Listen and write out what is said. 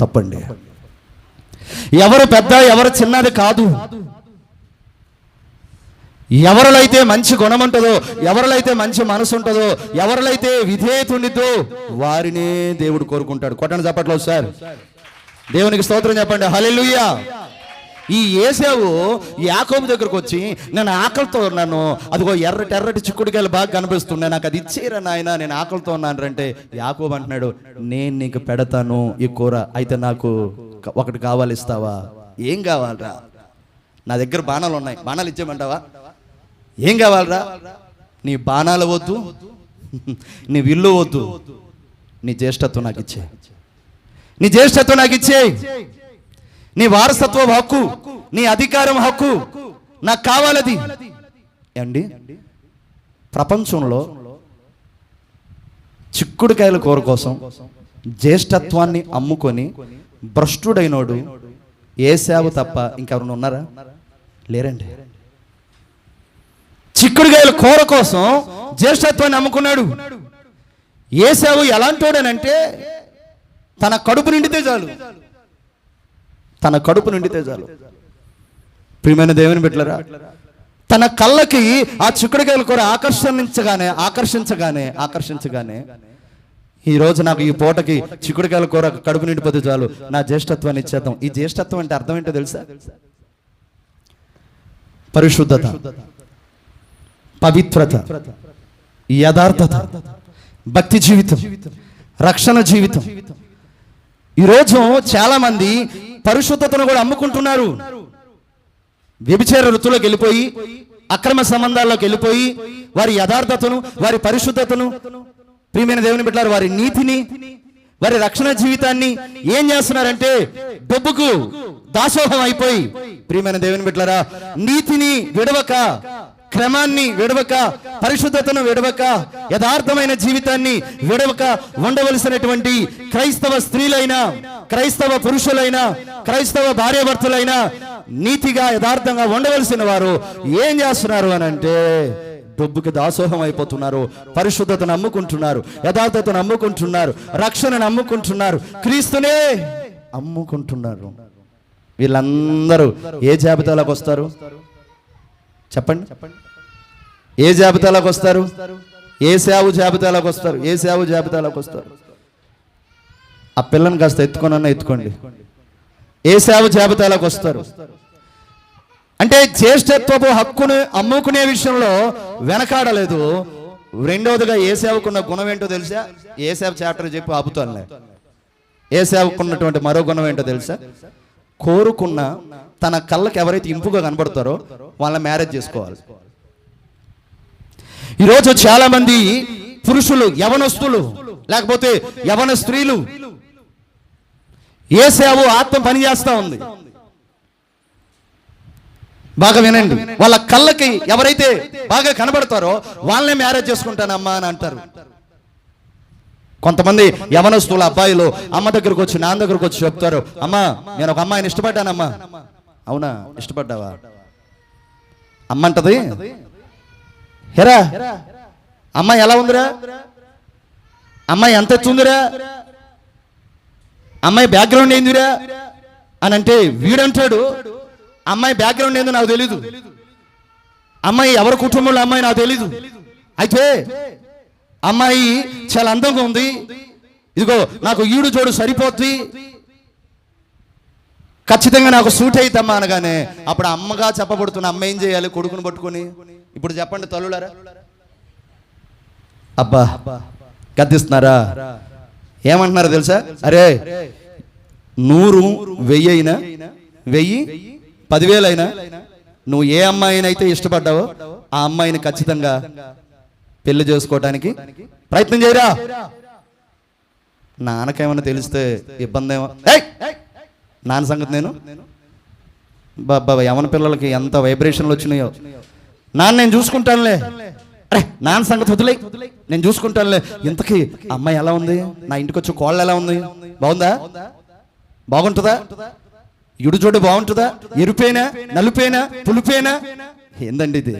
తప్పండి. ఎవరు పెద్ద ఎవరు చిన్నది కాదు. ఎవరిలో అయితే మంచి గుణం ఉంటుందో, ఎవరిలో అయితే మంచి మనసు ఉంటుందో, ఎవరిలో అయితే విధేయత ఉండిద్దో వారినే దేవుడు కోరుకుంటాడు. కొట్టండి చప్పట్లో సార్, దేవునికి స్తోత్రం చెప్పండి. హల్లెలూయా. ఈ ఏశావు యాకోబు దగ్గరకు వచ్చి, నేను ఆకలితో ఉన్నాను, అదిగో ఎర్రటి చిక్కుడుకాయలు బాగా కనిపిస్తున్నాయి, నాకు అది ఇచ్చేరా నాయన, నేను ఆకలితో ఉన్నాను అంటే యాకోబు అంటున్నాడు, నేను నీకు పెడతాను ఈ కూర, అయితే నాకు ఒకటి కావాలి, ఇస్తావా? ఏం కావాలరా? నా దగ్గర బాణాలు ఉన్నాయి, బాణాలు ఇచ్చేయమంటావా? ఏం కావాలరా? నీ బాణాలు వద్దు, నీ విల్లు వద్దు, నీ జ్యేష్ఠత్వం నాకు ఇచ్చే, నీ జ్యేష్ఠత్వం నాకు ఇచ్చే, నీ వారసత్వం హక్కు, నీ అధికారం హక్కు నాకు కావాలది. అండి, ప్రపంచంలో చిక్కుడుకాయల కూర కోసం జ్యేష్ఠత్వాన్ని అమ్ముకొని భ్రష్టుడైనోడు ఏశావు తప్ప ఇంకెవరైనా ఉన్నారా? లేరండి. చిక్కుడుకాయల కూర కోసం జ్యేష్ఠత్వాన్ని అమ్ముకున్నాడు. ఏశావు ఎలాంటోడనంటే తన కడుపు నిండితే చాలు, తన కడుపు నిండితే చాలు. ప్రియమైన దేవుని బిడ్డలారా, తన కళ్ళకి ఆ చిక్కుడుకాయల కూర ఆకర్షించగానే ఈరోజు నాకు ఈ పూటకి చిక్కుడుకాయల కూర కడుపు నిండిపోతే చాలు, నా జ్యేష్ఠత్వాన్ని ఇచ్చేద్దాం. ఈ జ్యేష్ఠత్వం అంటే అర్థం ఏంటో తెలుసా? పరిశుద్ధత, పవిత్రత, యథార్థత, భక్తి జీవితం, రక్షణ జీవితం. ఈరోజు చాలా మంది పరిశుద్ధతను కూడా అమ్ముకుంటున్నారు. వ్యభిచార వృత్తులోకి వెళ్ళిపోయి, అక్రమ సంబంధాల్లోకి వెళ్ళిపోయి, వారి యథార్థతను, వారి పరిశుద్ధతను, ప్రియమైన దేవుని బిడ్డలారా, వారి నీతిని, వారి రక్షణ జీవితాన్ని ఏం చేస్తున్నారంటే డబ్బుకు దాసోహం అయిపోయి, ప్రియమైన దేవుని బిడ్డలారా, నీతిని విడవక, క్రమాన్ని విడవక, పరిశుద్ధతను విడవక, యథార్థమైన జీవితాన్ని విడవక ఉండవలసినటువంటి క్రైస్తవ స్త్రీలైనా, క్రైస్తవ పురుషులైనా, క్రైస్తవ భార్యాభర్తలైనా నీతిగా యథార్థంగా ఉండవలసిన వారు ఏం చేస్తున్నారు అని అంటే డబ్బుకి దాసోహం అయిపోతున్నారు. పరిశుద్ధతను అమ్ముకుంటున్నారు, యథార్థతను అమ్ముకుంటున్నారు, రక్షణను అమ్ముకుంటున్నారు, క్రీస్తునే అమ్ముకుంటున్నారు. వీళ్ళందరూ ఏ జాబితాలోకి వస్తారు చెప్పండి? ఏ జాబితాలోకి వస్తారు? ఏశావు జాబితాలోకి వస్తారు. ఏశావు జాబితాలోకి వస్తారు. ఆ పిల్లని కాస్త ఎత్తుకోండి. ఏశావు జాబితాలోకి వస్తారు. అంటే జ్యేష్ఠత్వపు హక్కును అమ్ముకునే విషయంలో వెనకాడలేదు. రెండవదిగా ఏశావుకున్న గుణం ఏంటో తెలుసా? ఏశావు చాప్టర్ చెప్పి ఆపుతానులే. ఏశావుకున్నటువంటి మరో గుణం ఏంటో తెలుసా? కోరుకున్న తన కళ్ళకి ఎవరైతే ఇంపుగా కనబడతారో వాళ్ళ మ్యారేజ్ చేసుకోవాలి. ఈరోజు చాలా మంది పురుషులు, యవనస్తులు, లేకపోతే యవన స్త్రీలు, ఏశావు ఆత్మ పనిచేస్తా ఉంది. బాగా వినండి, వాళ్ళ కళ్ళకి ఎవరైతే బాగా కనబడతారో వాళ్ళనే మ్యారేజ్ చేసుకుంటానమ్మా అని అంటారు. కొంతమంది యవనస్తుల అబ్బాయిలు అమ్మ దగ్గరకు వచ్చి, నాన్న దగ్గరకు వచ్చి చెప్తారు, అమ్మా నేను ఒక అమ్మాయిని ఇష్టపడ్డానమ్మా. అవునా, ఇష్టపడ్డావా? అమ్మంటది, హెరా అమ్మాయి ఎలా ఉందిరా, అమ్మాయి ఎంత ఎత్తుందిరా, అమ్మాయి బ్యాక్గ్రౌండ్ ఏందిరా అని అంటే వీడంటాడు, అమ్మాయి బ్యాక్గ్రౌండ్ ఏందో నాకు తెలీదు, అమ్మాయి ఎవరి కుటుంబంలో అమ్మాయి నాకు తెలీదు, అయితే అమ్మాయి చాలా అందంగా ఉంది, ఇదిగో నాకు ఈడు జోడు సరిపోద్ది, ఖచ్చితంగా నాకు సూట్ అయితమ్మా అనగానే అప్పుడు అమ్మగా చెప్పబడుతున్న అమ్మ ఏం చేయాలి? కొడుకుని పట్టుకొని. ఇప్పుడు చెప్పండి తల్లులారా, అబ్బా గద్దిస్తున్నారా? ఏమంటున్నారో తెలుసా? అరే 100, 1000 అయినా, 1000, 10,000 అయినా నువ్వు ఏ అమ్మాయిని అయితే ఇష్టపడ్డావో ఆ అమ్మాయిని ఖచ్చితంగా పెళ్లి చేసుకోవటానికి ప్రయత్నం చేయరా. నాన్నకేమన్నా తెలిస్తే ఇబ్బంది ఏమో. నాన్న సంగతి నేను బాబా, యవన పిల్లలకి ఎంత వైబ్రేషన్లు వచ్చినాయో. నాన్న నేను చూసుకుంటానులే, అరే నాన్న సంగతి వదిలే, నేను చూసుకుంటానులే. ఇంతకీ అమ్మాయి ఎలా ఉంది, నా ఇంటికి వచ్చి కోళ్ళు ఎలా ఉంది, బాగుందా, బాగుంటుందా, ఇడు చోటు బాగుంటుందా, ఎరుపేనా, నలుపేనా, పులుపేనా? ఏందండి ఇది?